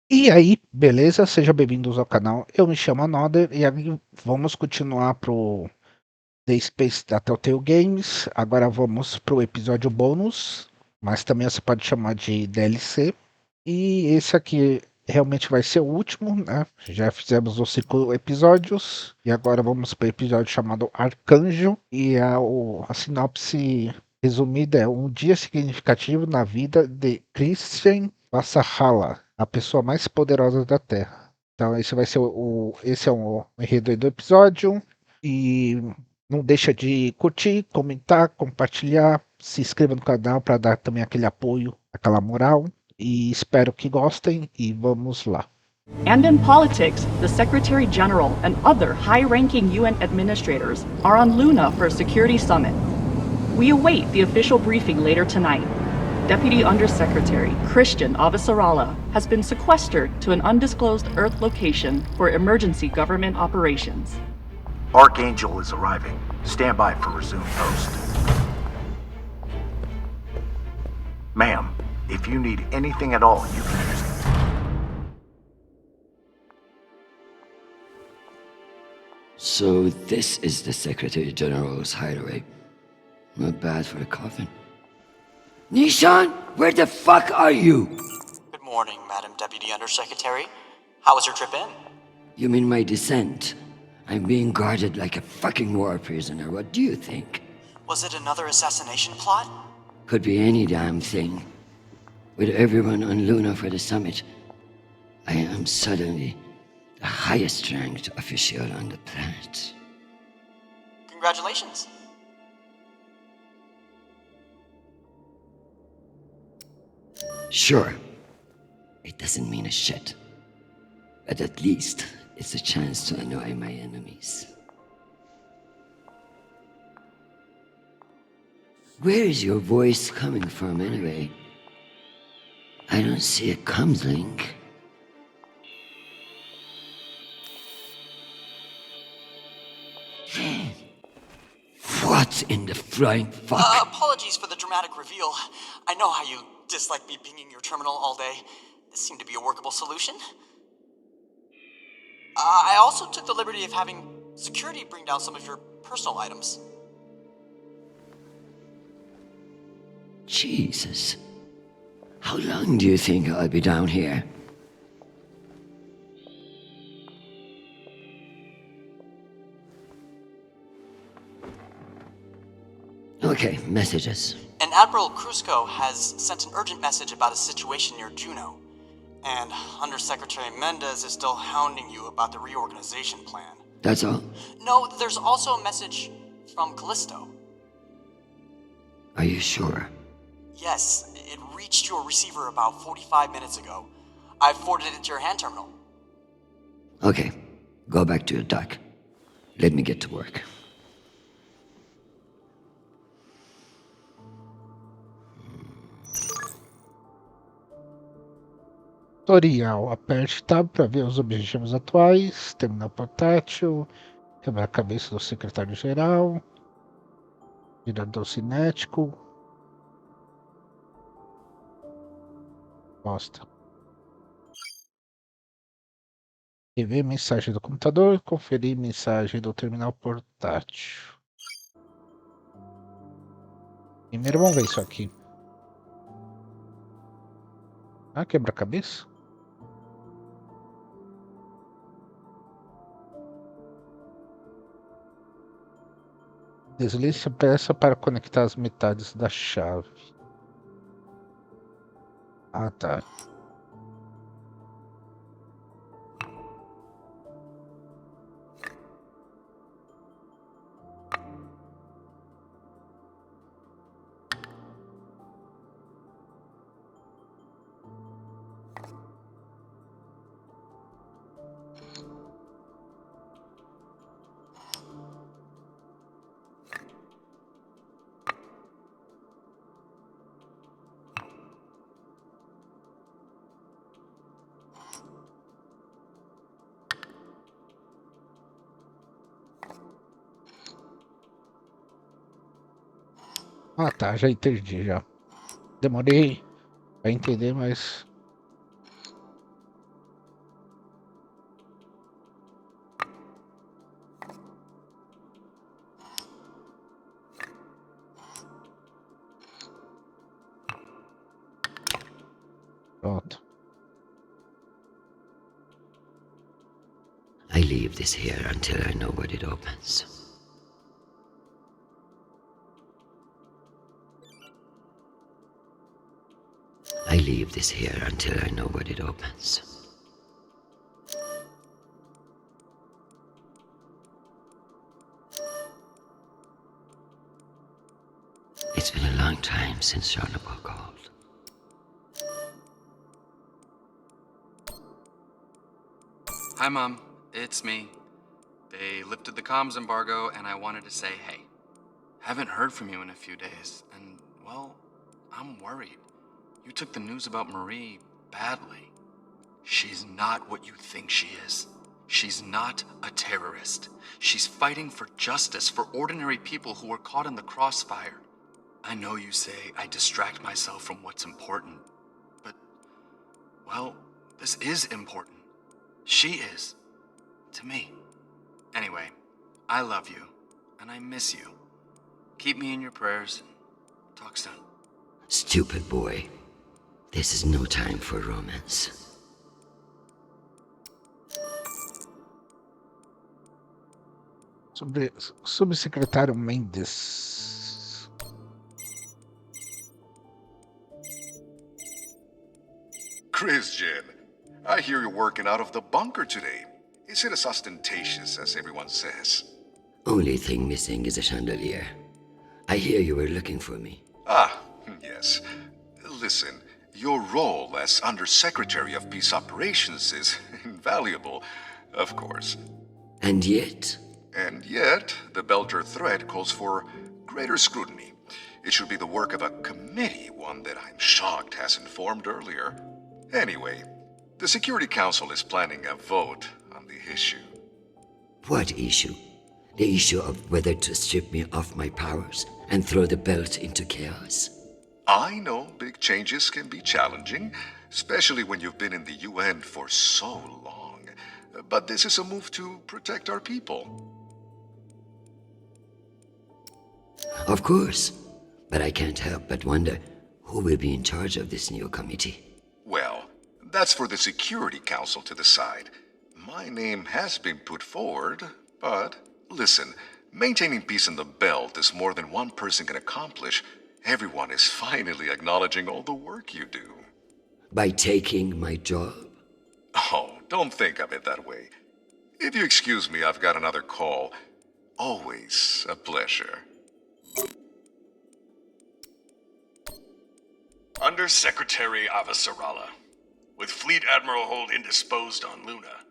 E aí, beleza? Sejam bem-vindos ao canal. Eu me chamo Another e aí vamos continuar pro The Space da Telltale Games. Agora vamos pro episódio bônus, mas também você pode chamar de DLC. E esse aqui realmente vai ser o último, né? Já fizemos os 5 episódios e agora vamos para o episódio chamado Arcanjo. E a sinopse resumida é um dia significativo na vida de Christian Vassalhala, a pessoa mais poderosa da Terra. Então esse vai ser esse é o enredo aí do episódio. E não deixa de curtir, comentar, compartilhar, se inscreva no canal para dar também aquele apoio, aquela moral. E espero que gostem e vamos lá. And in politics, the Secretary General and other high-ranking UN administrators are on Luna for a security summit. We await the official briefing later tonight. Deputy Undersecretary Christian Avasarala has been sequestered to an undisclosed Earth location for emergency government operations. Arcanjo is arriving. Stand by for resume post. Ma'am, if you need anything at all, you can use it. So this is the Secretary General's hideaway. Not bad for a coffin. Nishan, where the fuck are you? Good morning, Madam Deputy Undersecretary. How was your trip in? You mean my descent? I'm being guarded like a fucking war prisoner. What do you think? Was it another assassination plot? Could be any damn thing. With everyone on Luna for the summit, I am suddenly the highest ranked official on the planet. Congratulations. Sure, it doesn't mean a shit. But at least it's a chance to annoy my enemies. Where is your voice coming from anyway? I don't see a comms link. What in the flying fuck? Apologies for the dramatic reveal. I know how you dislike me pinging your terminal all day. This seemed to be a workable solution. I also took the liberty of having security bring down some of your personal items. Jesus. How long do you think I'll be down here? Okay, messages. And Admiral Krusco has sent an urgent message about a situation near Juno. And Undersecretary Mendez is still hounding you about the reorganization plan. That's all? No, there's also a message from Callisto. Are you sure? Yes, it reached your receiver about 45 minutes ago. I forwarded it to your hand terminal. Okay, go back to your dock. Let me get to work. Tutorial. Aperte Tab para ver os objetivos atuais. Terminal portátil. Quebra-cabeça do secretário-geral. Girador cinético. Mostra. Rever mensagem do computador. Conferir mensagem do terminal portátil. Primeiro vamos ver isso aqui. Ah, quebra-cabeça? Deslize a peça para conectar as metades da chave. Ah, tá. Ah, tá, já entendi já. Demorei pra entender, mas leave this here until I know what it opens. I leave this here until I know what it opens. It's been a long time since Charlebois called. Hi, Mom. It's me. They lifted the comms embargo, and I wanted to say hey. Haven't heard from you in a few days, and, well, I'm worried. You took the news about Marie badly. She's not what you think she is. She's not a terrorist. She's fighting for justice for ordinary people who were caught in the crossfire. I know you say I distract myself from what's important, but, well, this is important. She is. To me. Anyway, I love you, and I miss you. Keep me in your prayers. Talk soon. Stupid boy. This is no time for romance. Sobre subsecretário Mendes. Christian, I hear you're working out of the bunker today. Is it as ostentatious as everyone says? Only thing missing is a chandelier. I hear you were looking for me. Ah, yes. Listen, your role as Undersecretary of Peace Operations is invaluable, of course. And yet, the Belter threat calls for greater scrutiny. It should be the work of a committee, one that I'm shocked hasn't formed earlier. Anyway, the Security Council is planning a vote on the issue. what issue? The issue of whether to strip me of my powers and throw the belt into chaos? I know big changes can be challenging, especially when you've been in the UN for so long. But this is a move to protect our people. Of course, but I can't help but wonder who will be in charge of this new committee. Well, that's for the Security Council to decide. My name has been put forward, but listen, maintaining peace in the belt is more than one person can accomplish. Everyone is finally acknowledging all the work you do. By taking my job? Oh, don't think of it that way. If you excuse me, I've got another call. Always a pleasure. Undersecretary Avasarala. With Fleet Admiral Hold indisposed on Luna,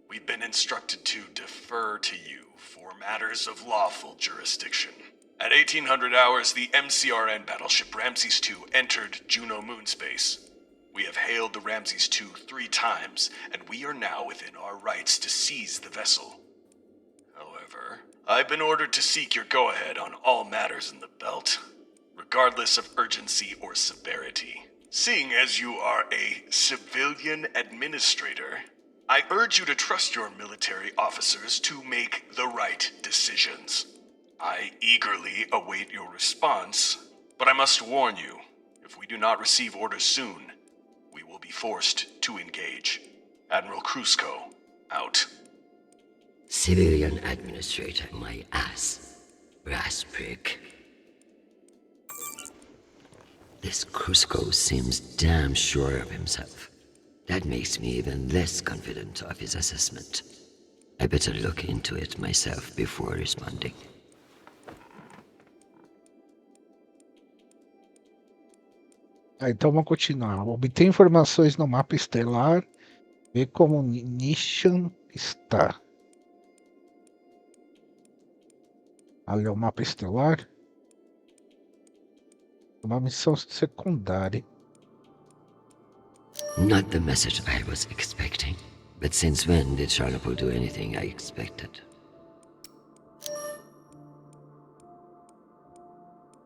we've been instructed to defer to you for matters of lawful jurisdiction. At 1800 hours, the MCRN battleship Ramses II entered Juno moonspace. We have hailed the Ramses II 3 times, and we are now within our rights to seize the vessel. However, I've been ordered to seek your go-ahead on all matters in the belt, regardless of urgency or severity. Seeing as you are a civilian administrator, I urge you to trust your military officers to make the right decisions. I eagerly await your response, but I must warn you, if we do not receive orders soon, we will be forced to engage. Admiral Krusco, out. Civilian administrator, my ass. Brass prick. This Krusco seems damn sure of himself. That makes me even less confident of his assessment. I better look into it myself before responding. Então vamos continuar. Obter informações no mapa estelar. Ver como Nishan está. Ali é o mapa estelar. Uma missão secundária. Not the message I was expecting. But since when did Charlotte do anything I expected?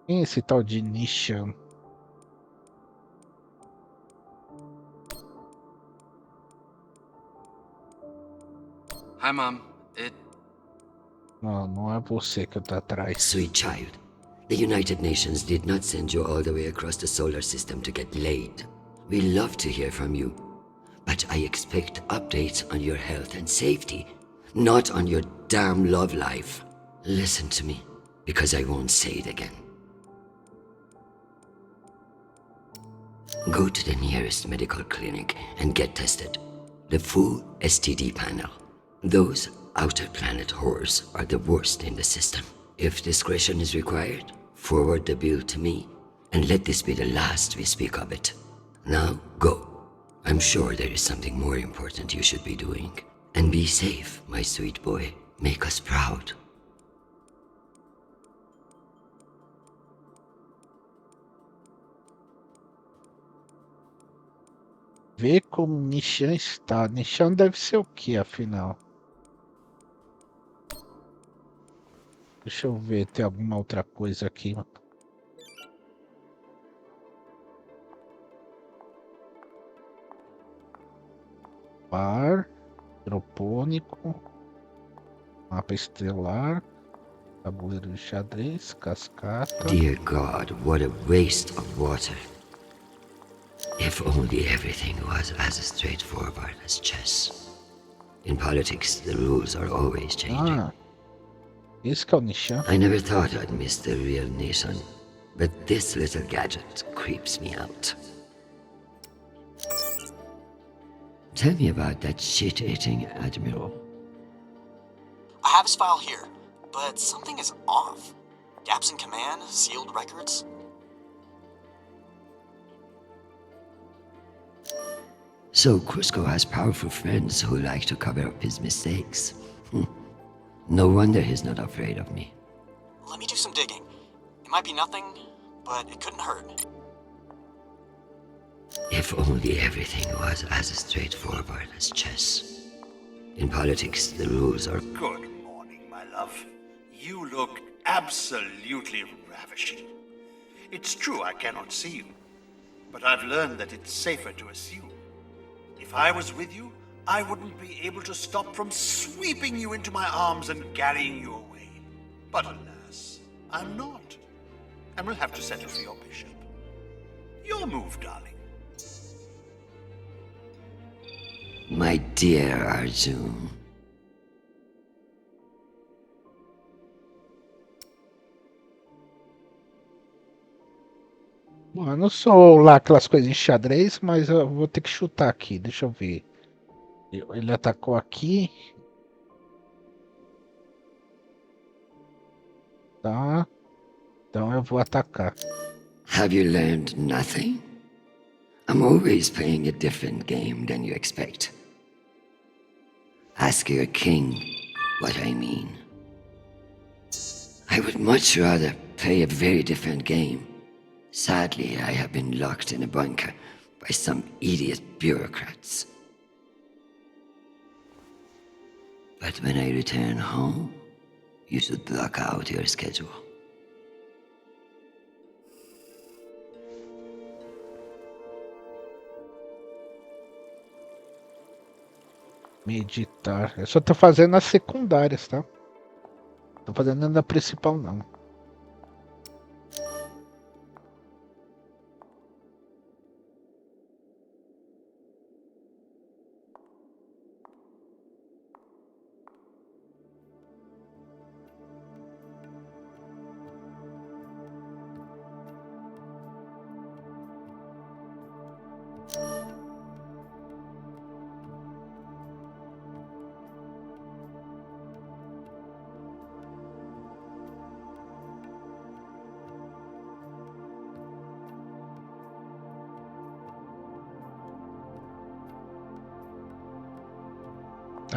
Quem é esse tal de Nishan? Hi, Mom. Não, não é você que tá atrás. Sweet child, the United Nations did not send you all the way across the solar system to get laid. We love to hear from you, but I expect updates on your health and safety. Not on your damn love life. Listen to me, because I won't say it again. Go to the nearest medical clinic and get tested. The full STD panel. Those outer planet whores are the worst in the system. If discretion is required, forward the bill to me, and let this be the last we speak of it. Now, go. I'm sure there is something more important you should be doing. And be safe, my sweet boy. Make us proud. Ver como Nishan está. Nishan deve ser o que, afinal? Deixa eu ver, tem alguma outra coisa aqui. Par, hidropônico, mapa estelar, tabuleiro de xadrez, cascata. Dear God, what a waste of water. If only everything was as straightforward as chess. In politics, the rules are always changing. Ah, esse que é o Nishan. I never thought I'd miss the real nation, but this little gadget creeps me out. Tell me about that shit-eating admiral. I have his file here, but something is off. Gaps in command, sealed records. So Cusco has powerful friends who like to cover up his mistakes. No wonder he's not afraid of me. Let me do some digging. It might be nothing, but it couldn't hurt. If only everything was as straightforward as chess. In politics, the rules are... Good morning, my love. You look absolutely ravishing. It's true I cannot see you, but I've learned that it's safer to assume. If I was with you, I wouldn't be able to stop from sweeping you into my arms and carrying you away. But alas, I'm not, and will have to settle for your bishop. Your move, darling. My dear Arjun. Bom, eu não sou lá aquelas coisas de xadrez, mas eu vou ter que chutar aqui. Deixa eu ver. Ele atacou aqui. Tá. Então eu vou atacar. Have you learned nothing? I'm always playing a different game than you expect. Ask your king what I mean. I would much rather play a very different game. Sadly, I have been locked in a bunker by some idiot bureaucrats. But when I return home, you should block out your schedule. Meditar. Eu só tô fazendo as secundárias, tá? Tô fazendo nada principal, não.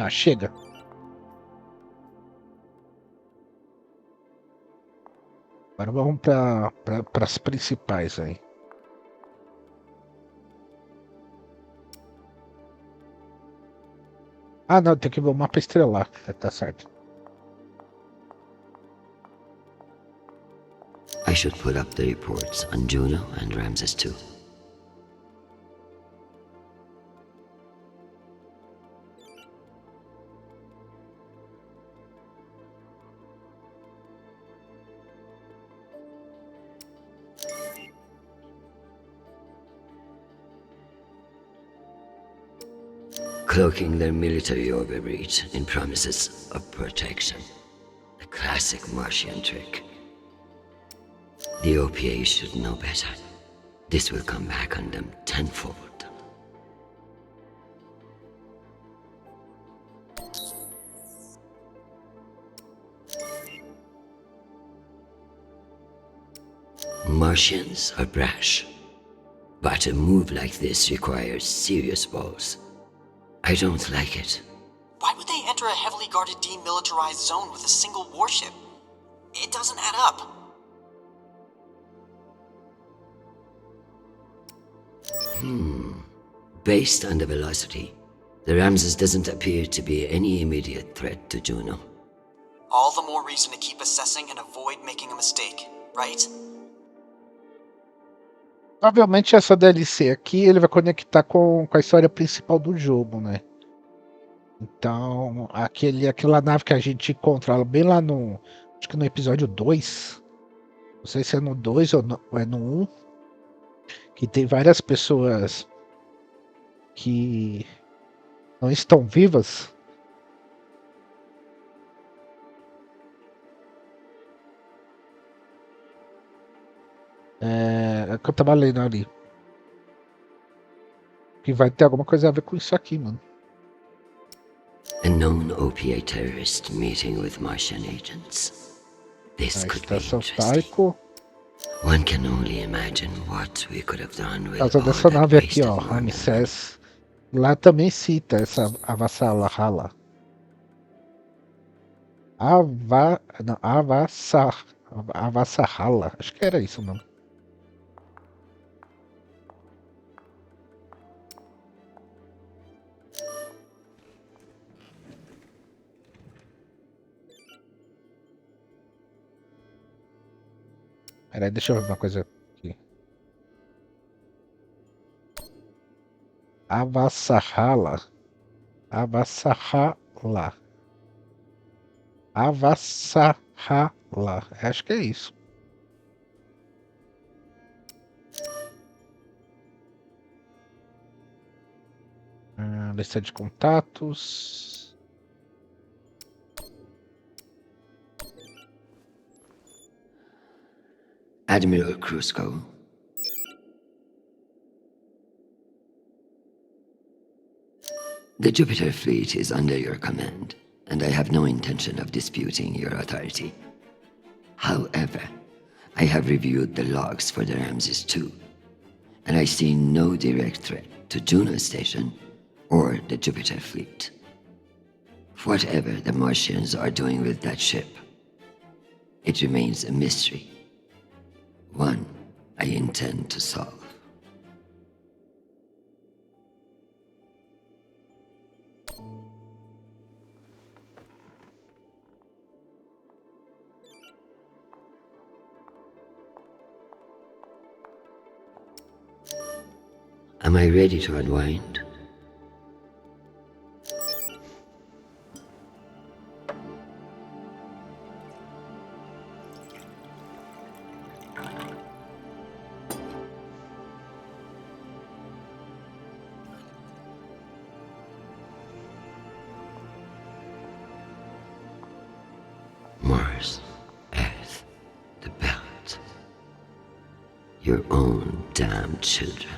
Ah, chega. Agora vamos para as principais aí. Ah, não, tem que ver o mapa estrelar. Tá certo. I should put up the reports on Juno and Ramses too. cloaking their military overreach in promises of protection. The classic Martian trick. The OPA should know better. This will come back on them tenfold. Martians are brash, but a move like this requires serious balls. I don't like it. Why would they enter a heavily guarded demilitarized zone with a single warship? It doesn't add up. Based on the velocity, the Ramses doesn't appear to be any immediate threat to Juno. All the more reason to keep assessing and avoid making a mistake, right? Provavelmente essa DLC aqui ele vai conectar com a história principal do jogo, né? Então, aquela nave que a gente encontra bem lá no... Acho que no episódio 2. Não sei se é no 2 ou é no 1. Que tem várias pessoas que não estão vivas. É que eu tava lendo ali. Que vai ter alguma coisa a ver com isso aqui, mano. A known OPA terrorist meeting with Martian agents. This A could be estação interesting. Tycho. One can only imagine what we could have done with Por causa all dessa that nave aqui, wasted ó, manpower. Ramsés. Lá também cita essa avassahala. Avassahala. Acho que era isso, mano. Peraí, deixa eu ver uma coisa aqui. Avassahala. Acho que é isso. Lista de contatos. Admiral Crusoe. The Jupiter fleet is under your command, and I have no intention of disputing your authority. However, I have reviewed the logs for the Ramses II, and I see no direct threat to Juno Station or the Jupiter fleet. Whatever the Martians are doing with that ship, it remains a mystery. One I intend to solve. Am I ready to unwind? Mars, Earth, the belt. Your own damn children.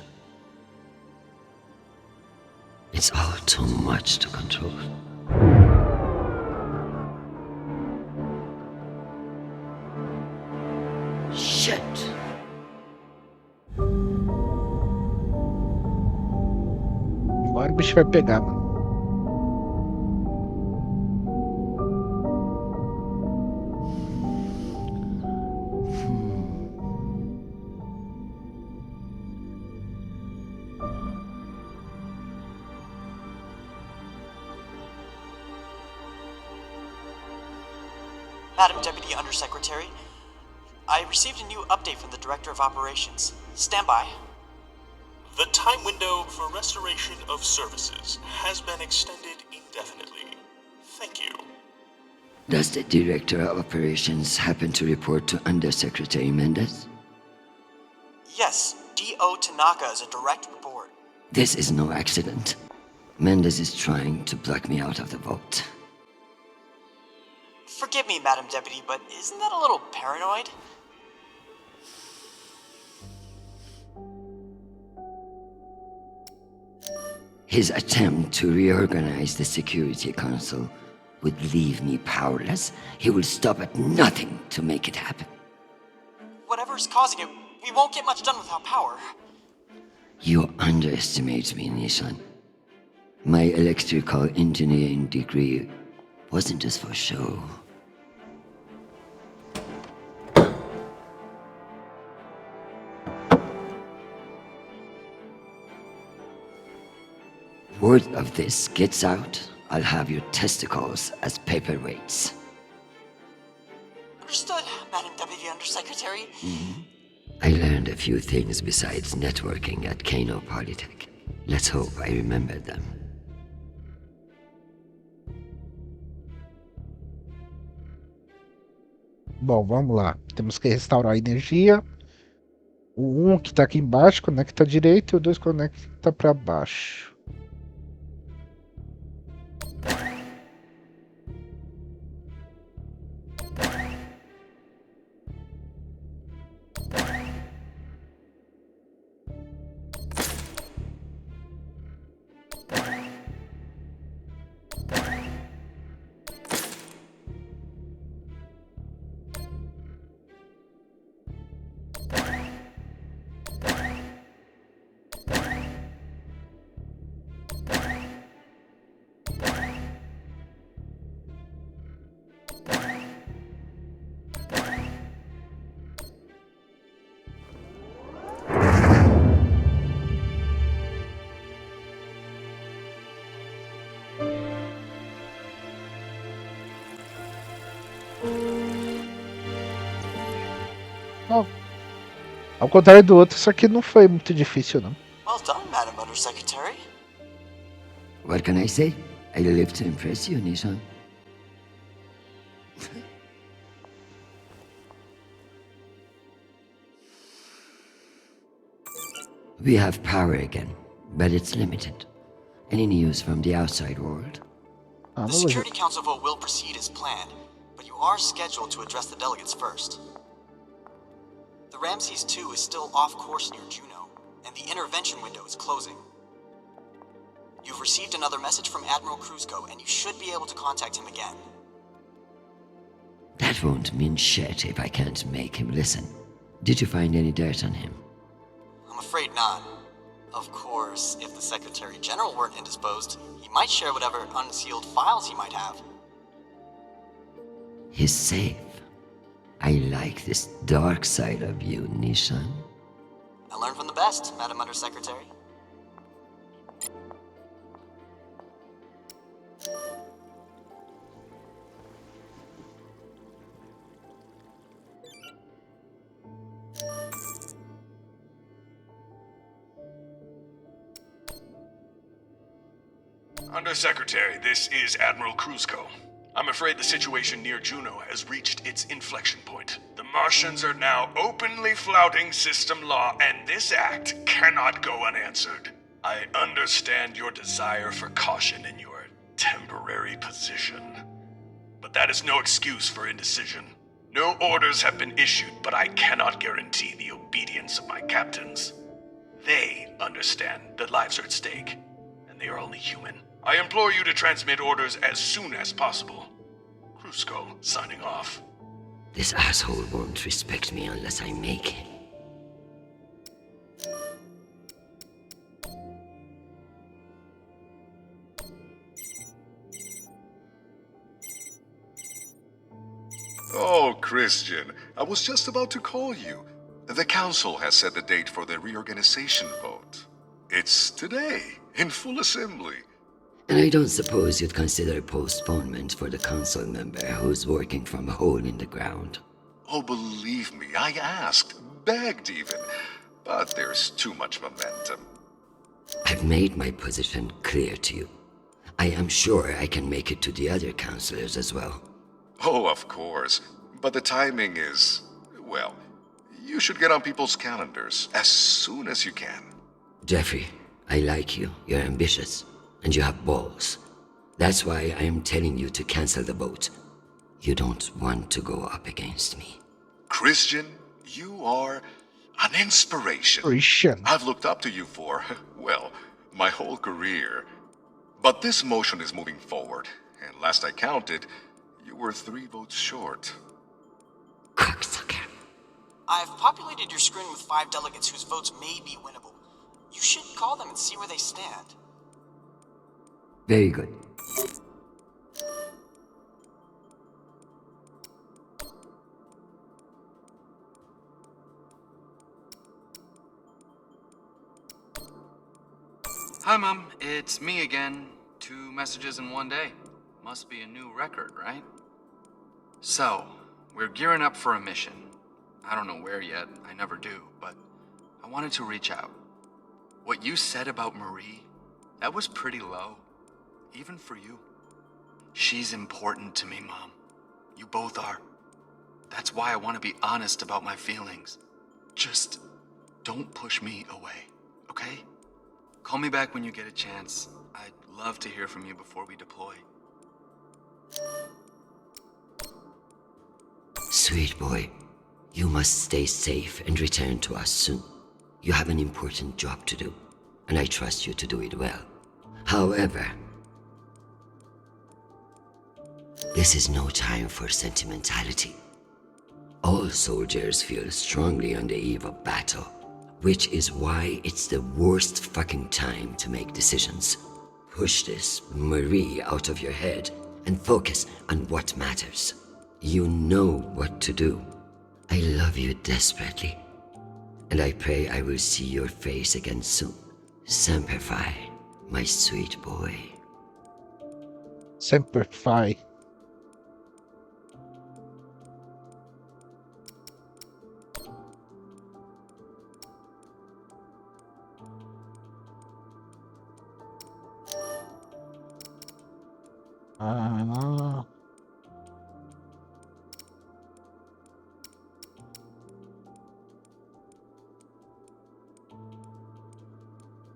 It's all too much to control. Shit! Agora o bicho vai pegar, mano. Madam Deputy Undersecretary, I received a new update from the Director of Operations. Stand by. The time window for restoration of services has been extended indefinitely. Thank you. Does the Director of Operations happen to report to Undersecretary Mendez? Yes, D.O. Tanaka is a direct report. This is no accident. Mendes is trying to pluck me out of the vault. Forgive me, Madam Deputy, but isn't that a little paranoid? His attempt to reorganize the Security Council would leave me powerless. He will stop at nothing to make it happen. Whatever's causing it, we won't get much done without power. You underestimate me, Nishan. My electrical engineering degree wasn't just for show. Word of this gets out, I'll have your testicles as paperweights. Understood, Madam Deputy Undersecretary. I learned a few things besides networking at Kano Polytech. Let's hope I remember them. Bom, vamos lá. Temos que restaurar a energia. O 1 que tá aqui embaixo conecta à direita e o 2 conecta para baixo. Bom, ao contrário do outro, isso aqui não foi muito difícil, não. Well done, Madam Undersecretary. What can I say? I live to impress you, Nishan. We have power again, but it's limited. Any news from the outside world? The Security Council vote will proceed as planned, but you are scheduled to address the delegates first. The Ramses 2 is still off course near Juno, and the intervention window is closing. You've received another message from Admiral Kruzko, and you should be able to contact him again. That won't mean shit if I can't make him listen. Did you find any dirt on him? I'm afraid not. Of course, if the Secretary General weren't indisposed, he might share whatever unsealed files he might have. He's safe. I like this dark side of you, Nishan. I learned from the best, Madam Undersecretary. Undersecretary, this is Admiral Kruzko. I'm afraid the situation near Juno has reached its inflection point. The Martians are now openly flouting system law, and this act cannot go unanswered. I understand your desire for caution in your temporary position, but that is no excuse for indecision. No orders have been issued, but I cannot guarantee the obedience of my captains. They understand that lives are at stake, and they are only human. I implore you to transmit orders as soon as possible. Kruzko, signing off. This asshole won't respect me unless I make him. Oh, Christian, I was just about to call you. The council has set the date for the reorganization vote. It's today, in full assembly. And I don't suppose you'd consider postponement for the council member who's working from a hole in the ground. Oh, believe me, I asked, begged even. But there's too much momentum. I've made my position clear to you. I am sure I can make it to the other councillors as well. Oh, of course. But the timing is, well, you should get on people's calendars as soon as you can. Jeffrey, I like you. You're ambitious. and you have balls. That's why I am telling you to cancel the vote. You don't want to go up against me. Christian, you are an inspiration. Christian. I've looked up to you for, well, my whole career. But this motion is moving forward, and last I counted, you were 3 votes short. Cocksucker. I've populated your screen with 5 delegates whose votes may be winnable. You should call them and see where they stand. Very good. Hi, Mom. It's me again. 2 messages in one day. Must be a new record, right? So, we're gearing up for a mission. I don't know where yet, I never do, but I wanted to reach out. What you said about Marie, that was pretty low. Even for you. She's important to me, Mom. You both are. That's why I want to be honest about my feelings. Just don't push me away, okay? Call me back when you get a chance. I'd love to hear from you before we deploy. Sweet boy, you must stay safe and return to us soon. You have an important job to do, and I trust you to do it well. However, this is no time for sentimentality. All soldiers feel strongly on the eve of battle, which is why it's the worst fucking time to make decisions. Push this Marie out of your head and focus on what matters. You know what to do. I love you desperately, and I pray I will see your face again soon. Semper Fi, my sweet boy. Semper Fi.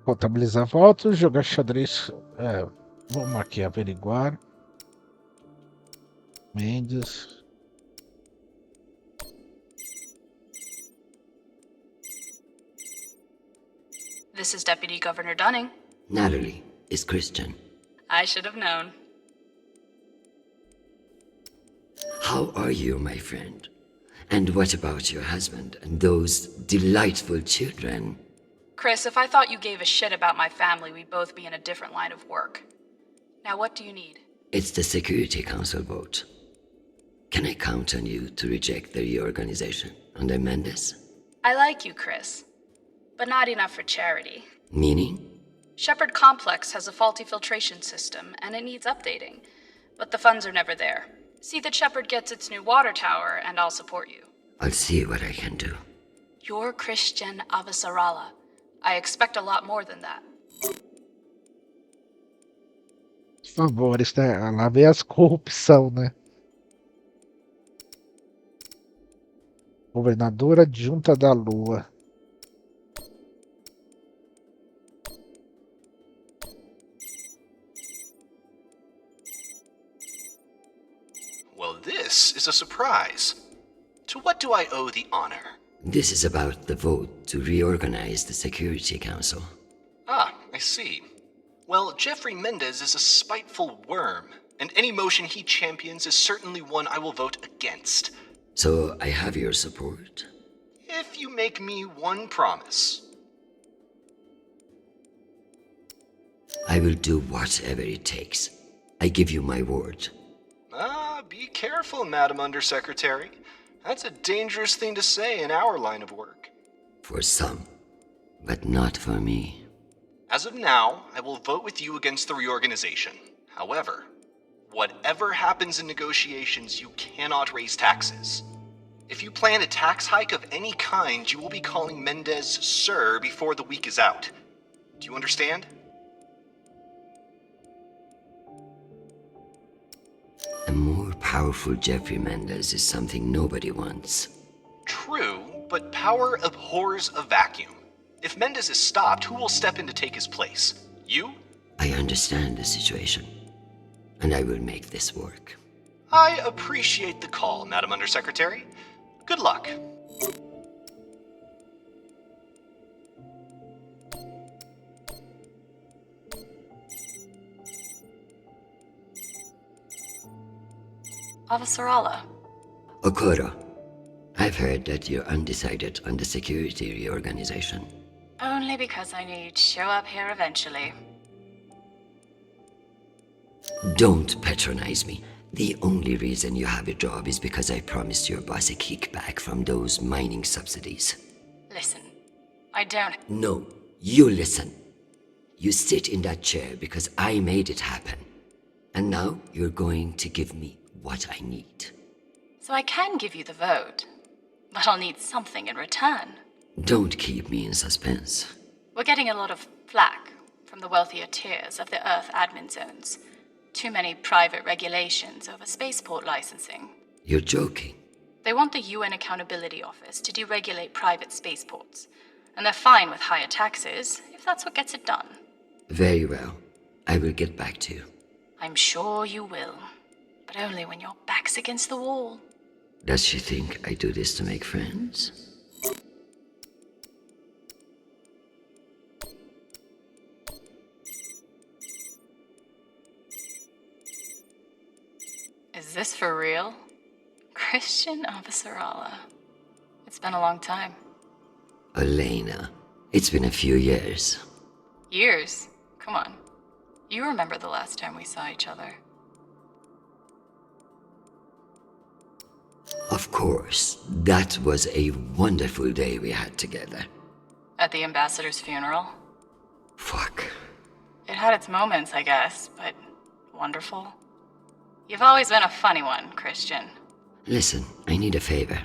Contabilizar votos, jogar xadrez. Vamos aqui averiguar. Mendes. This is Deputy Governor Dunning. Natalie is Christian. I should have known. How are you, my friend? And what about your husband and those delightful children? Chris, if I thought you gave a shit about my family, we'd both be in a different line of work. Now, what do you need? It's the Security Council vote. Can I count on you to reject the reorganization under Mendes? I like you, Chris. But not enough for charity. Meaning? Shepherd Complex has a faulty filtration system, and it needs updating. But the funds are never there. See that Shepherd gets its new water tower, and I'll support you. I'll see what I can do. You're Christian Avasarala. I expect a lot more than that. Favores, né? Lá vem as corrupção, né? Governadora adjunta da Lua. Well, this is a surprise. To what do I owe the honor? This is about the vote to reorganize the Security Council. Ah, I see. Well, Jeffrey Mendez is a spiteful worm, and any motion he champions is certainly one I will vote against. So I have your support? If you make me one promise. I will do whatever it takes. I give you my word. Ah, be careful, Madam Undersecretary. That's a dangerous thing to say in our line of work. For some, but not for me. As of now, I will vote with you against the reorganization. However, whatever happens in negotiations, you cannot raise taxes. If you plan a tax hike of any kind, you will be calling Mendez Sir before the week is out. Do you understand? A more powerful Jeffrey Mendez is something nobody wants. True, but power abhors a vacuum. If Mendez is stopped, who will step in to take his place? You? I I understand the situation, and I will make this work. I appreciate the call, Madam Undersecretary. Good luck. Avasarala. Okoro, I've heard that you're undecided on the security reorganization. Only because I need to show up here eventually. Don't patronize me. The only reason you have a job is because I promised your boss a kickback from those mining subsidies. Listen, I don't... No, you listen. You sit in that chair because I made it happen. And now you're going to give me what I need. So I can give you the vote, but I'll need something in return. Don't keep me in suspense. We're getting a lot of flack from the wealthier tiers of the Earth admin zones. Too many private regulations over spaceport licensing. You're joking. They want the UN Accountability Office to deregulate private spaceports, and they're fine with higher taxes if that's what gets it done. Very well. I will get back to you. I'm sure you will, but only when your back's against the wall. Does she think I do this to make friends? Is this for real? Christian Avasarala. It's been a long time. Elena, it's been a few years. Years? Come on. You remember the last time we saw each other. Of course, that was a wonderful day we had together. At the ambassador's funeral? Fuck. It had its moments, I guess, but wonderful. You've always been a funny one, Christian. Listen, I need a favor.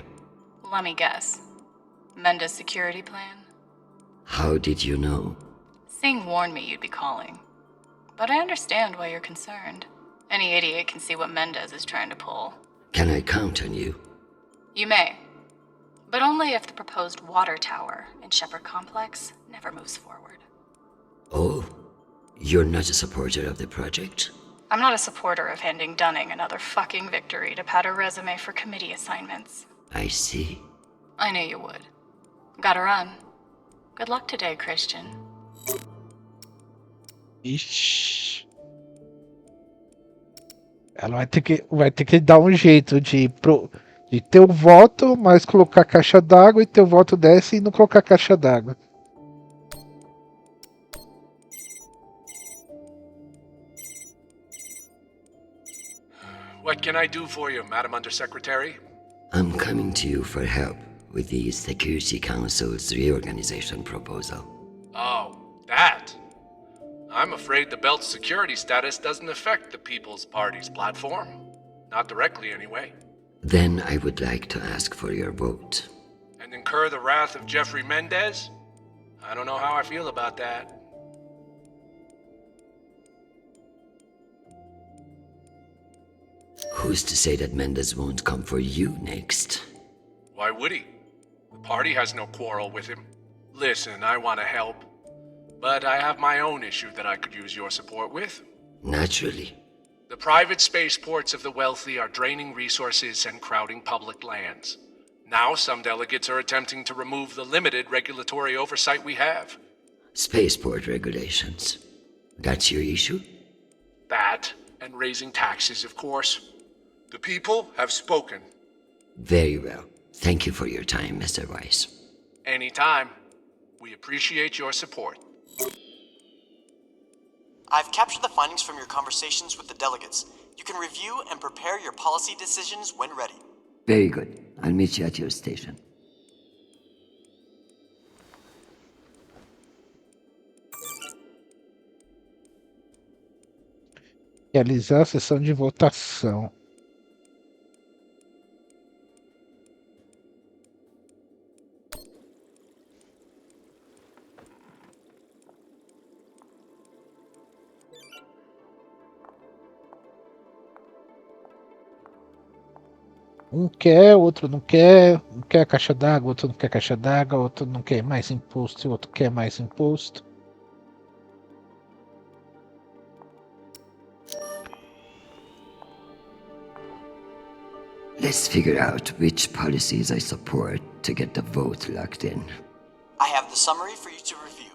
Let me guess. Menda's security plan? How did you know? Singh warned me you'd be calling. But I understand why you're concerned. Any idiot can see what Mendez is trying to pull. Can I count on you? You may. But only if the proposed water tower in Shepherd Complex never moves forward. Oh, you're not a supporter of the project? I'm not a supporter of handing Dunning another fucking victory to pad her resume for committee assignments. I see. I knew you would. Gotta run. Good luck today, Christian. Ixi. Ela vai ter que dar um jeito de ter o voto, mas colocar caixa d'água e ter o voto dessa e não colocar caixa d'água. What can I do for you, Madam Undersecretary? I'm coming to you for help with the Security Council's reorganization proposal. Oh, that. I'm afraid the belt's security status doesn't affect the People's Party's platform. Not directly, anyway. Then I would like to ask for your vote. And incur the wrath of Jeffrey Mendez? I don't know how I feel about that. Who's to say that Mendez won't come for you next? Why would he? The party has no quarrel with him. Listen, I want to help. But I have my own issue that I could use your support with. Naturally. The private spaceports of the wealthy are draining resources and crowding public lands. Now some delegates are attempting to remove the limited regulatory oversight we have. Spaceport regulations. That's your issue? That, and raising taxes, of course. The people have spoken. Very well. Thank you for your time, Mr. Weiss. Anytime. We appreciate your support. I've captured the findings from your conversations with the delegates. You can review and prepare your policy decisions when ready. Very good. I'll meet you at your station. Realizar a sessão de votação. Um quer, outro não quer. Um quer caixa d'água, outro não quer caixa d'água, outro não quer mais imposto, outro quer mais imposto. Let's figure out which policies I support to get the vote locked in. I have the summary for you to review.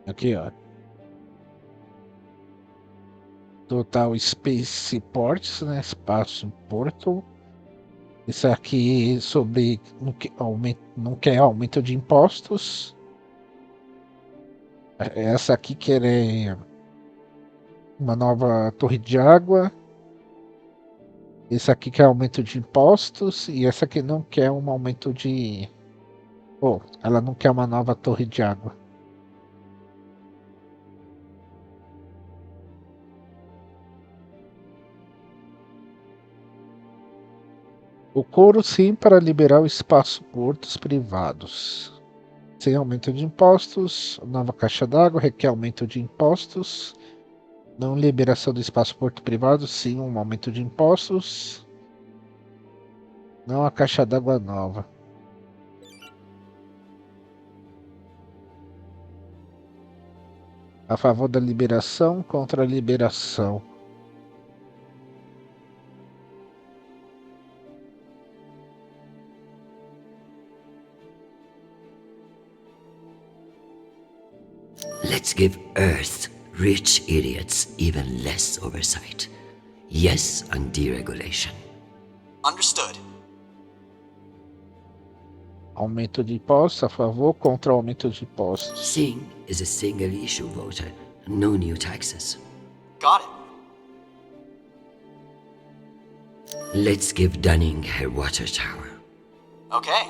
Aqui, ó. Total Space Ports, né? Espaço em Porto. Isso aqui sobre não quer aumento de impostos. Essa aqui quer uma nova torre de água. Esse aqui quer aumento de impostos. E essa aqui não quer um aumento de... ela não quer uma nova torre de água. O coro sim para liberar o espaço portos privados. Sem aumento de impostos. Nova caixa d'água requer aumento de impostos. Não liberação do espaço porto privado, sim um aumento de impostos. Não a caixa d'água nova. A favor da liberação, contra a liberação. Let's give Earth rich idiots even less oversight. Yes on deregulation. Understood. Aumento de impostos, a favor, contra aumento de impostos. Singh is a single issue voter. No new taxes. Got it. Let's give Dunning her water tower. Okay.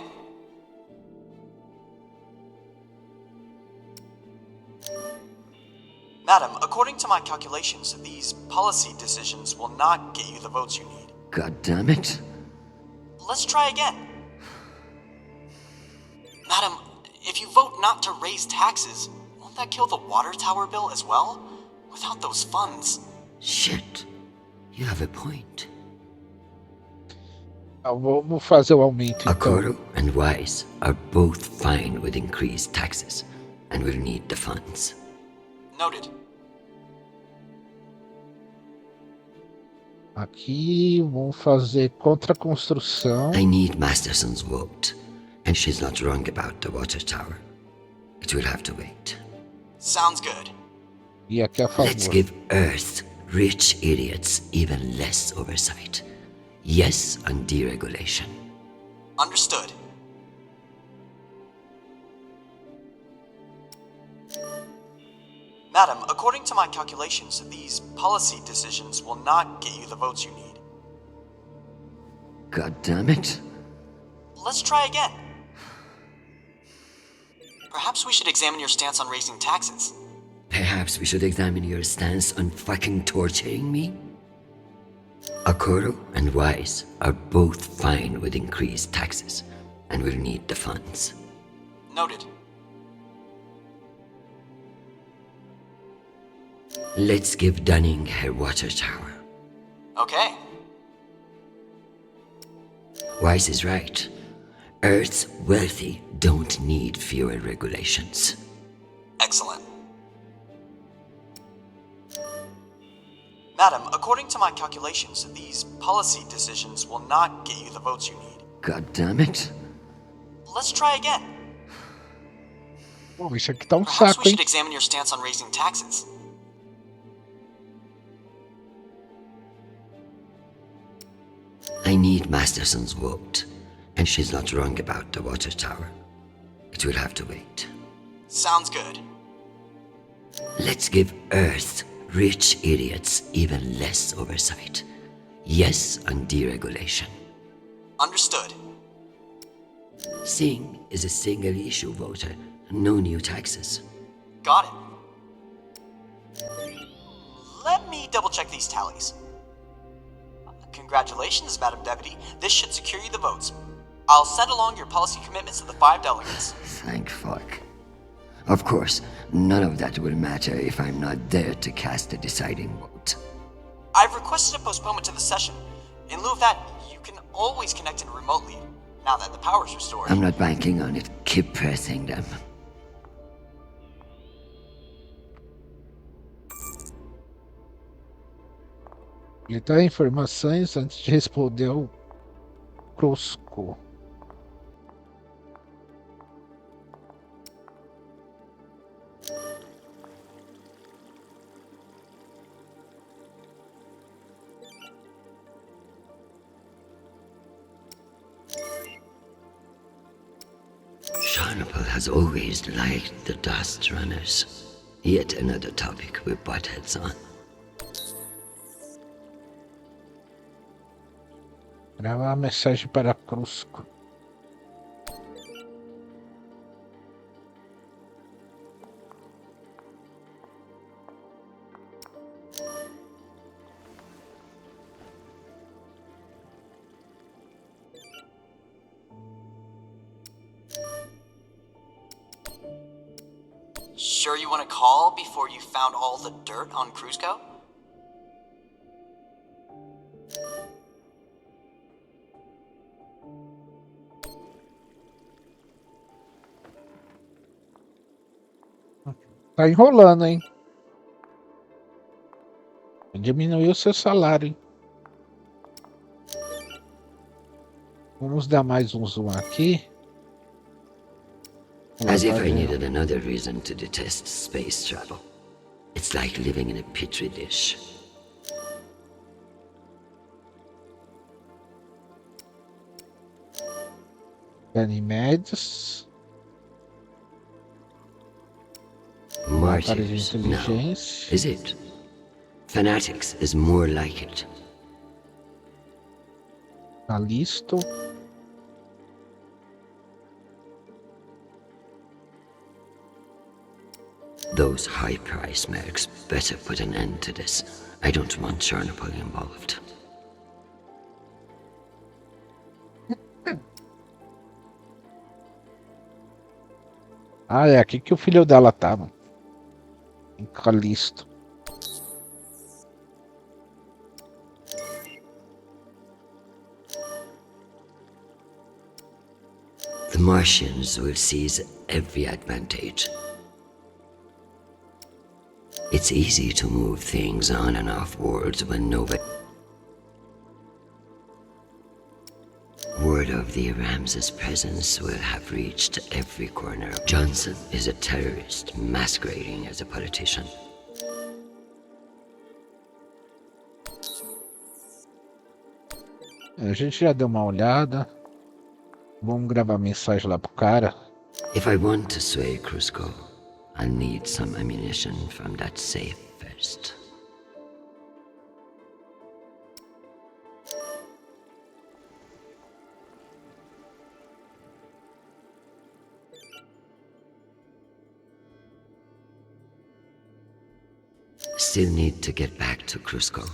Madam, according to my calculations, these policy decisions will not get you the votes you need. God damn it. Let's try again. Madam, if you vote not to raise taxes, won't that kill the water tower bill as well? Without those funds. Shit. You have a point. Vamos fazer o aumento então. Okoro and Wise are both fine with increased taxes and will need the funds. Noted. Aqui vamos fazer contra a construção. I need Masterson's vote, and she's not wrong about the water tower. It will have to wait. Sounds good. E aqui a favor. Let's give Earth rich idiots even less oversight. Yes on deregulation. Understood. Madam, according to my calculations, these policy decisions will not get you the votes you need. God damn it. Let's try again. Perhaps we should examine your stance on raising taxes. Perhaps we should examine your stance on fucking torturing me? Okoro and Wise are both fine with increased taxes and will need the funds. Noted. Let's give Dunning her water tower. Okay. Wise is right. Earth's wealthy don't need fewer regulations. Excellent. Madam, according to my calculations, these policy decisions will not get you the votes you need. God damn it. Let's try again. Bom, isso aqui tá Perhaps saco, we hein? should examine your stance on raising taxes. I need Masterson's vote, and she's not wrong about the water tower. It will have to wait. Sounds good. Let's give Earth rich idiots even less oversight. Yes on deregulation. Understood. Singh is a single issue voter. No new taxes. Got it. Let me double check these tallies. Congratulations, Madam Deputy. This should secure you the votes. I'll send along your policy commitments to the 5 delegates. Thank fuck. Of course, none of that will matter if I'm not there to cast the deciding vote. I've requested a postponement to the session. In lieu of that, you can always connect in remotely, now that the power's restored. I'm not banking on it. Keep pressing them. Ele dá informações antes de responder o Crusco. Sharnapple has always liked the Dust Runners. Yet another topic we butt heads on. Gravar a mensagem para Crusco. Sure you want to call before you found all the dirt on Cruzco? Tá enrolando, hein? Diminuiu o seu salário, hein? Vamos dar mais um zoom aqui. As if I needed another reason to detest space travel. It's like living in a petri dish. Ganymedes. Martyrs, no. Is it? Fanatics is more like it. Calisto. Those high-price mercs better put an end to this. I don't want Sharnapple involved. Ah, é aqui que o filho dela tava. Em Calisto. The Martians will seize every advantage. It's easy to move things on and off worlds when nobody... Word of the Ramses' presence will have reached every corner. Johnson is a terrorist masquerading as a politician. A gente já deu uma olhada. Vamos gravar mensagem lá pro cara. If I want to sway Cruzco, I'll need some ammunition from that safe first. Still need to get back to Cruzco.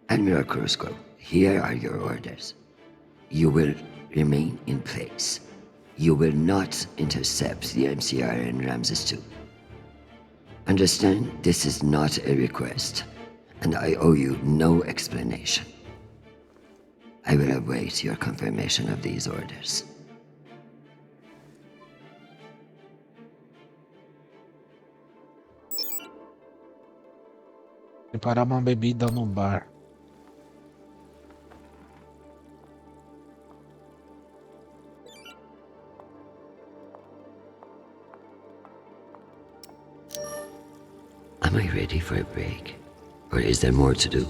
Admiral Cruzco, here are your orders. You will remain in place. You will not intercept the MCR in Ramses 2. Understand, this is not a request, and I owe you no explanation. I will await your confirmation of these orders. Preparar uma bebida no bar. Am I ready for a break? Or is there more to do?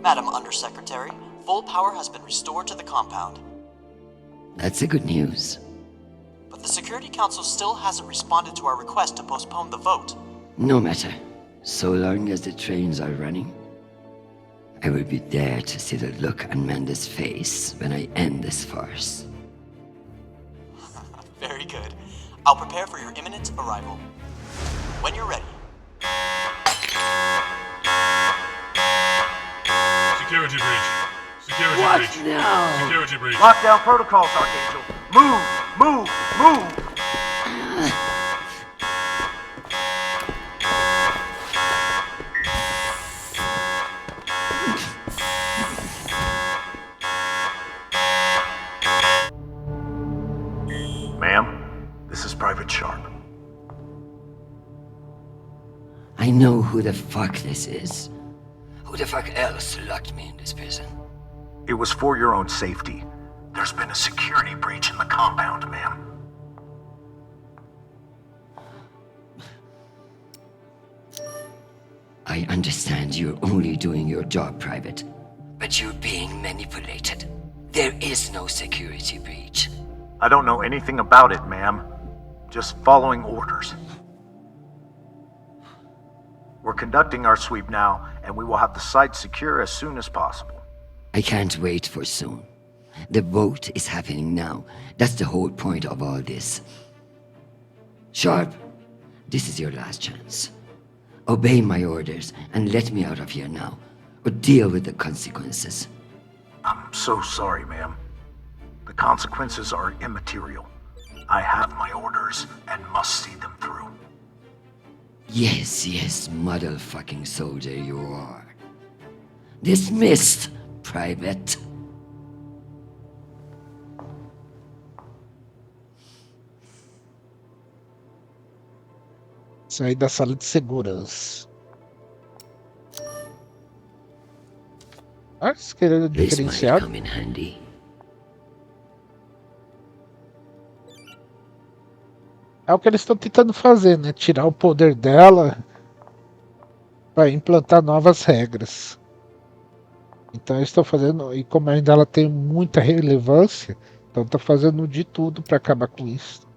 Madam Undersecretary, full power has been restored to the compound. That's the good news. But the Security Council still hasn't responded to our request to postpone the vote. No matter. So long as the trains are running, I will be there to see the look on Mendes' face when I end this farce. Very good. I'll prepare for your imminent arrival. When you're ready. Security breach. Security What breach. now? Security breach. Lockdown protocols, Archangel. Move! Ma'am, this is Private Sharp. I know who the fuck this is. Who the fuck else locked me in this prison? It was for your own safety. There's been a security breach in the compound, ma'am. I understand you're only doing your job, Private, but you're being manipulated. There is no security breach. I don't know anything about it, ma'am. Just following orders. We're conducting our sweep now, and we will have the site secure as soon as possible. I can't wait for soon. The vote is happening now. That's the whole point of all this. Sharp, this is your last chance. Obey my orders and let me out of here now, or deal with the consequences. I'm so sorry, ma'am. The consequences are immaterial. I have my orders and must see them through. Yes, motherfucking soldier you are. Dismissed, Private. Sair da sala de segurança. Esse que ele é This might diferenciado. come in handy. É o que eles estão tentando fazer, né? Tirar o poder dela para implantar novas regras. Então eles estão fazendo, e como ainda ela tem muita relevância, então tá fazendo de tudo para acabar com isso.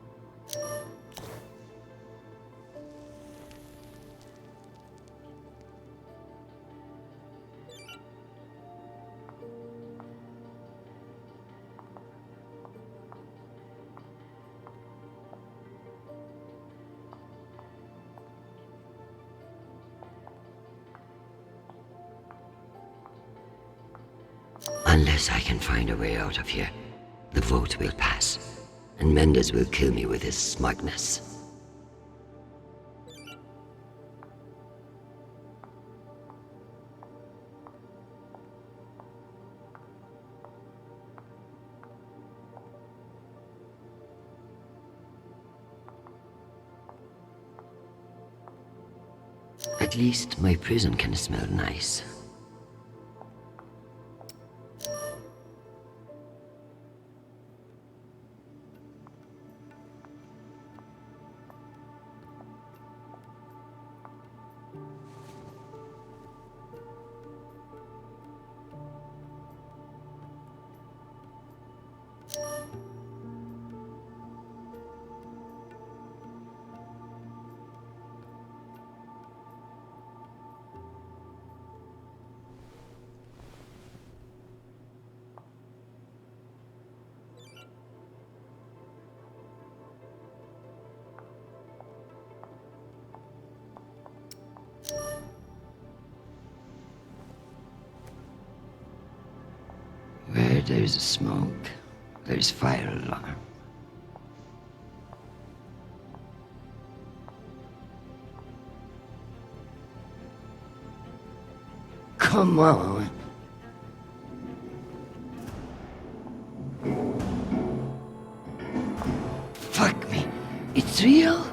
Unless I can find a way out of here, the vote will pass, and Mendes will kill me with his smugness. At least my prison can smell nice. Where there's smoke, there's fire alarm. Come on. Fuck me. It's real?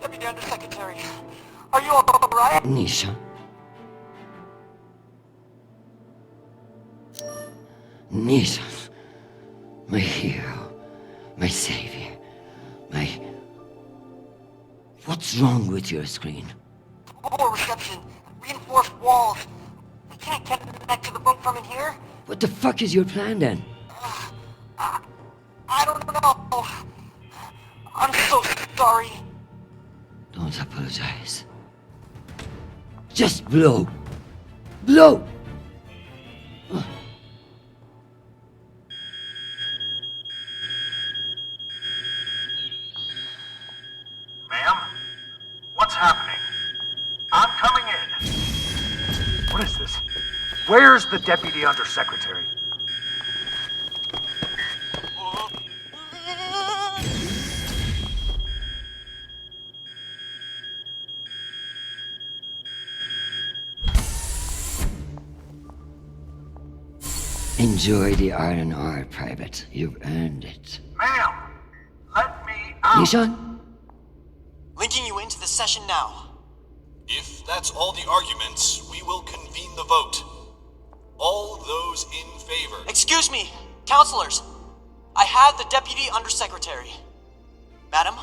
Deputy Undersecretary, are you alright? Nisha. Nisha. My hero. My savior. My... What's wrong with your screen? Poor reception. Reinforced walls. We can't connect to the boat from in here. What the fuck is your plan then? I don't know. I'm so sorry. Don't apologize. Just blow. Blow! Where's the Deputy Undersecretary? Enjoy the R&R, Private. You've earned it. Ma'am, let me out. Nishan? Linking you into the session now. If that's all the arguments, we will convene the vote. All those in favor. Excuse me, counselors. I have the Deputy Undersecretary. Madam,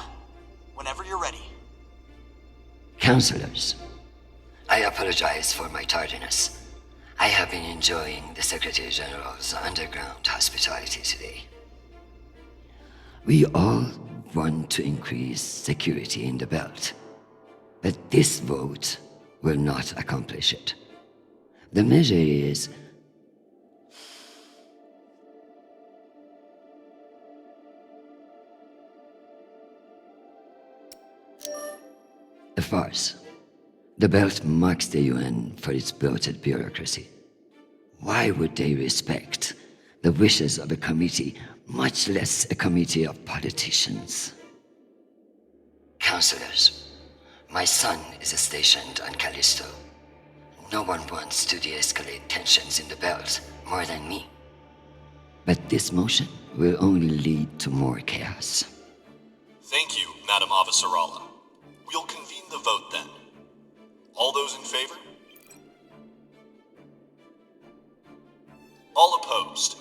whenever you're ready. Counselors, I apologize for my tardiness. I have been enjoying the Secretary General's underground hospitality today. We all want to increase security in the belt, but this vote will not accomplish it. The measure is a farce. The belt mocks the UN for its bloated bureaucracy. Why would they respect the wishes of a committee, much less a committee of politicians? Counselors, my son is stationed on Callisto. No one wants to de-escalate tensions in the belt more than me. But this motion will only lead to more chaos. Thank you, Madam Avasarala. We'll convene the vote then. All those in favor? All opposed?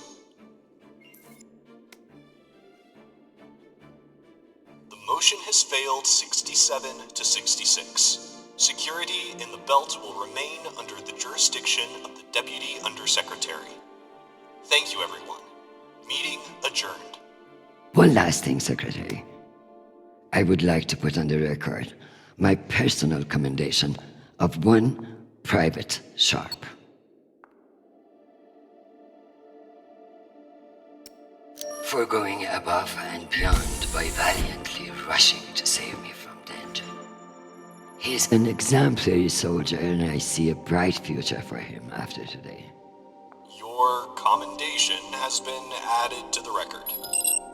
The motion has failed 67 to 66. Security in the belt will remain under the jurisdiction of the Deputy Undersecretary. Thank you, everyone. Meeting adjourned. One last thing, Secretary. I would like to put on the record my personal commendation of one Private Sharp. For going above and beyond by valiantly rushing to save me from danger. He's an exemplary soldier, and I see a bright future for him after today. Your commendation has been added to the record.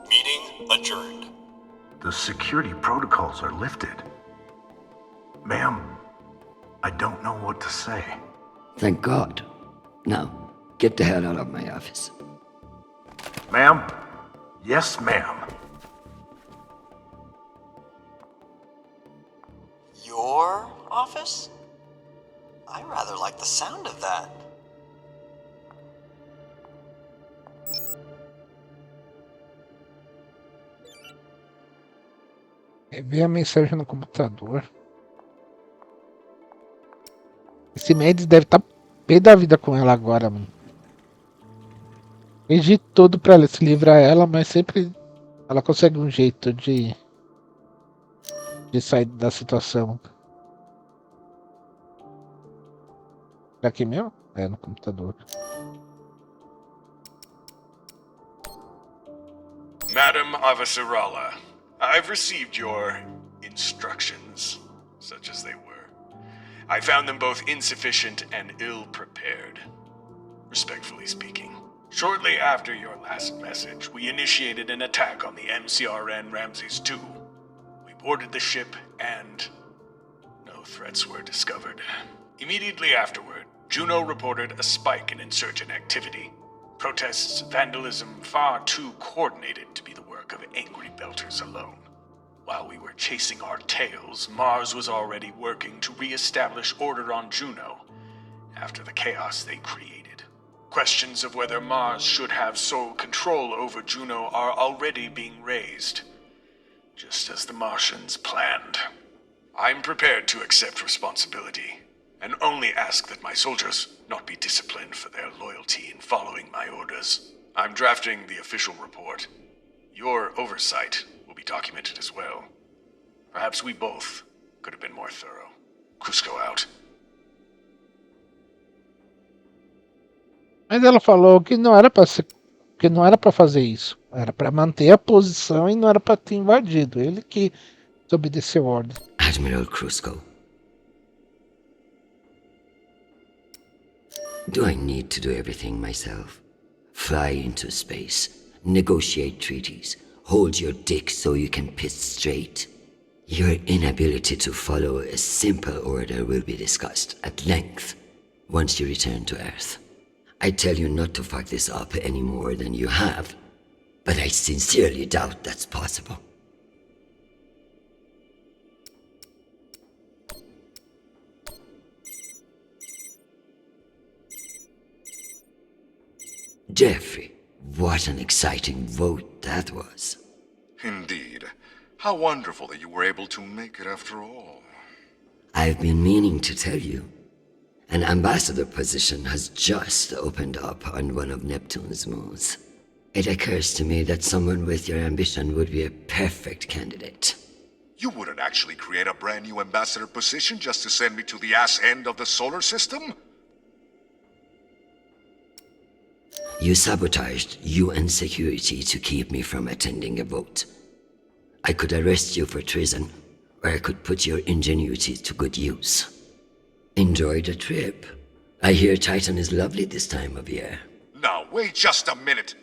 Meeting adjourned. The security protocols are lifted. Ma'am, I don't know what to say. Thank God. Now, get the hell out of my office. Ma'am? Yes, ma'am. Your office? I rather like the sound of that. Ver a mensagem no computador. Esse Mendes deve estar pé da vida com ela agora, mano. Fez de tudo pra ela se livrar ela, mas sempre ela consegue um jeito de sair da situação. Será aqui mesmo? É, no computador. Madam Avasarala, I've received your instructions, such as they were. I found them both insufficient and ill-prepared, respectfully speaking. Shortly after your last message, we initiated an attack on the MCRN Ramses II. We boarded the ship and no threats were discovered. Immediately afterward, Juno reported a spike in insurgent activity. Protests, vandalism, far too coordinated to be the work of angry belters alone. While we were chasing our tails, Mars was already working to re-establish order on Juno after the chaos they created. Questions of whether Mars should have sole control over Juno are already being raised, just as the Martians planned. I'm prepared to accept responsibility, and only ask that my soldiers not be disciplined for their loyalty in following my orders. I'm drafting the official report. Your oversight will be documented as well. Perhaps we both could have been more thorough. Cusco out. Mas ela falou que não era pra ser, que não era para fazer isso. Era para manter a posição e não era para ter invadido. Ele que desobedeceu a ordem. Admiral Cusco. Do I need to do everything myself? Fly into space, negotiate treaties, hold your dick so you can piss straight? Your inability to follow a simple order will be discussed at length once you return to Earth. I tell you not to fuck this up any more than you have, but I sincerely doubt that's possible. Jeffrey, what an exciting vote that was. Indeed. How wonderful that you were able to make it after all. I've been meaning to tell you. An ambassador position has just opened up on one of Neptune's moons. It occurs to me that someone with your ambition would be a perfect candidate. You wouldn't actually create a brand new ambassador position just to send me to the ass end of the solar system? You sabotaged UN security to keep me from attending a vote. I could arrest you for treason, or I could put your ingenuity to good use. Enjoy the trip. I hear Titan is lovely this time of year. Now, wait just a minute.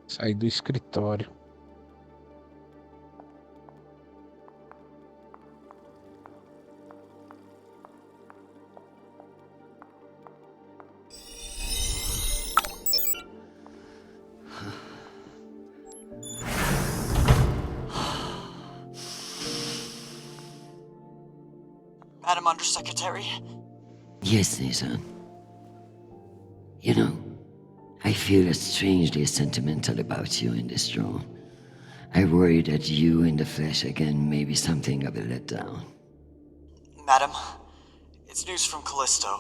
Saí do escritório. Madam Undersecretary? Yes, Nathan. You know, I feel strangely sentimental about you in this role. I worry that you in the flesh again may be something of a letdown. Madam, it's news from Callisto,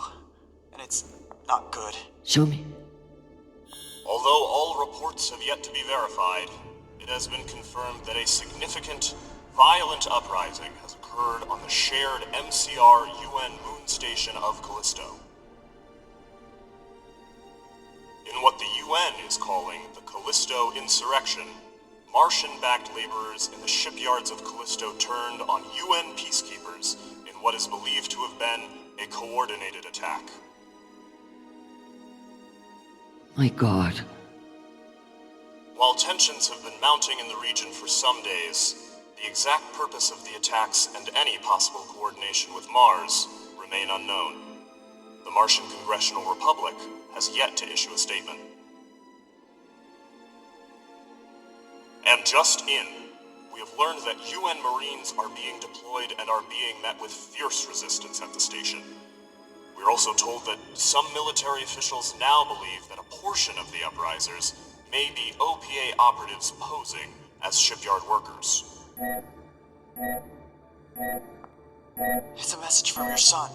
and it's not good. Show me. Although all reports have yet to be verified, it has been confirmed that a significant, violent uprising has occurred on the shared MCR UN moon station of Callisto. In what the UN is calling the Callisto Insurrection, Martian-backed laborers in the shipyards of Callisto turned on UN peacekeepers in what is believed to have been a coordinated attack. My God. While tensions have been mounting in the region for some days, the exact purpose of the attacks and any possible coordination with Mars remain unknown. The Martian Congressional Republic has yet to issue a statement. And just in, we have learned that UN Marines are being deployed and are being met with fierce resistance at the station. We're also told that some military officials now believe that a portion of the uprisers may be OPA operatives posing as shipyard workers. It's a message from your son.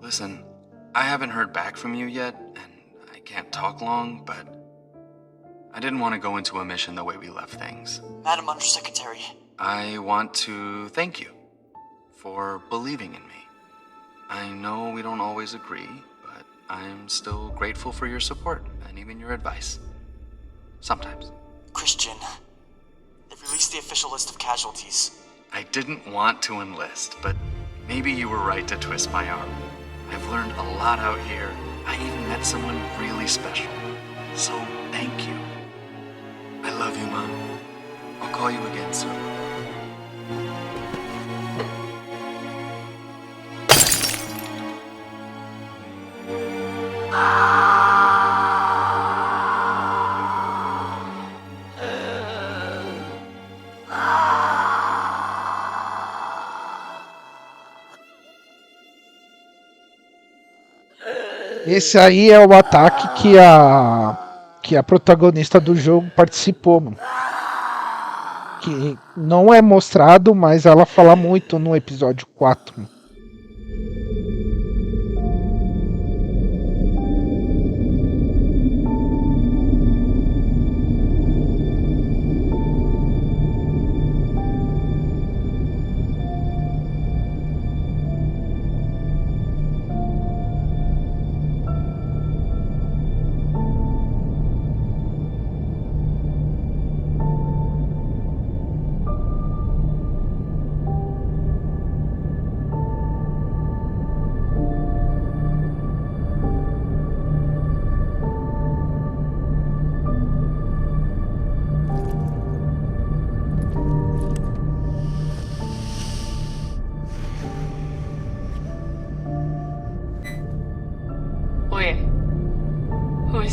Listen, I haven't heard back from you yet, and I can't talk long, but I didn't want to go into a mission the way we left things. Madam Undersecretary. I want to thank you for believing in me. I know we don't always agree, but I'm still grateful for your support and even your advice. Sometimes. Christian, they've released the official list of casualties. I didn't want to enlist, but maybe you were right to twist my arm. I've learned a lot out here. I even met someone really special. So thank you. I love you, Mom. I'll call you again soon. Esse aí é o ataque que a protagonista do jogo participou, mano. Que não é mostrado, mas ela fala muito no episódio 4. Mano.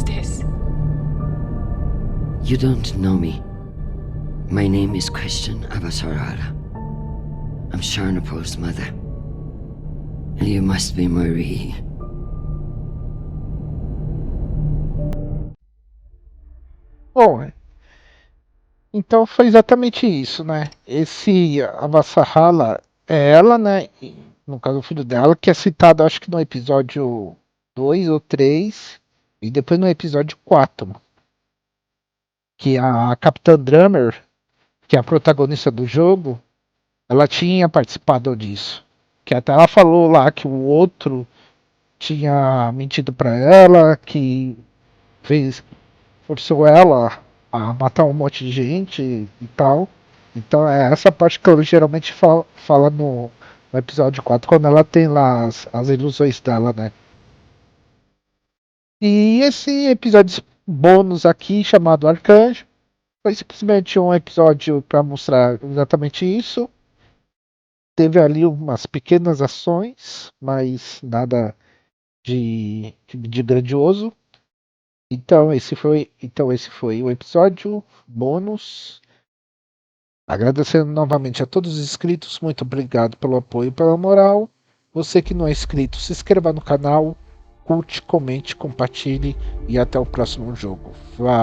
is this? You don't know me. My name is Christian Avasarala. I'm Sharnapol's mother. And you must be Marie. Bom, então foi exatamente isso, né? Esse Avasarala é ela, né? No caso, o filho dela, que é citado, acho que no episódio 2 ou 3, e depois no episódio 4. Que a Capitã Drummer, que é a protagonista do jogo, ela tinha participado disso. Que até ela falou lá que o outro tinha mentido pra ela, que forçou ela a matar um monte de gente e tal. Então é essa parte que ela geralmente fala no episódio 4, quando ela tem lá as ilusões dela, né? E esse episódio bônus aqui, chamado Arcanjo, foi simplesmente um episódio para mostrar exatamente isso. Teve ali umas pequenas ações, mas nada de grandioso. Então esse foi o episódio bônus. Agradecendo novamente a todos os inscritos, muito obrigado pelo apoio e pela moral. Você que não é inscrito, se inscreva no canal, curte, comente, compartilhe e até o próximo jogo. Valeu!